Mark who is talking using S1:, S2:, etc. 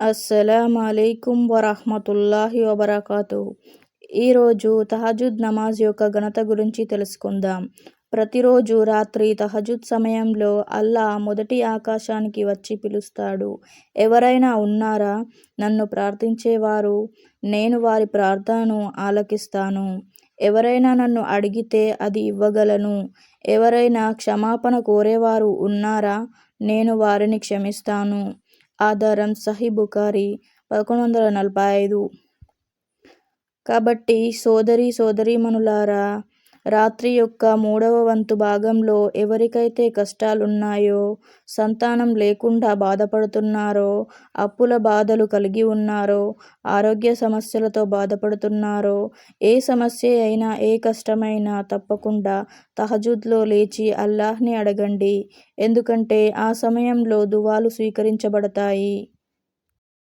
S1: అస్సలాము అలైకుం వరహ్మతుల్లాహి వబరకాతుహు. ఈరోజు తహజుద్ నమాజ్ యొక్క ఘనత గురించి తెలుసుకుందాం. ప్రతిరోజు రాత్రి తహజుద్ సమయంలో అల్లా మొదటి ఆకాశానికి వచ్చి పిలుస్తాడు. ఎవరైనా ఉన్నారా? నన్ను ప్రార్థించేవారు. నేను వారి ప్రార్థనను ఆలకిస్తాను. ఎవరైనా నన్ను అడిగితే అది ఇవ్వగలను. ఎవరైనా క్షమాపణ కోరేవారు ఉన్నారా? నేను వారిని క్షమిస్తాను. ఆధారం సహీహ్ బుఖారీ 1145. కాబట్టి సోదరీమణులారా, రాత్రి యొక్క 3వ వంతు భాగంలో ఎవరికైతే కష్టాలున్నాయో, సంతానం లేకుండా బాధపడుతున్నారో, అప్పుల బాధలు కలిగి ఉన్నారో, ఆరోగ్య సమస్యలతో బాధపడుతున్నారో, ఏ సమస్య అయినా ఏ కష్టమైనా తప్పకుండా తహజుద్లో లేచి అల్లాహ్ని అడగండి. ఎందుకంటే ఆ సమయంలో దువాలు స్వీకరించబడతాయి.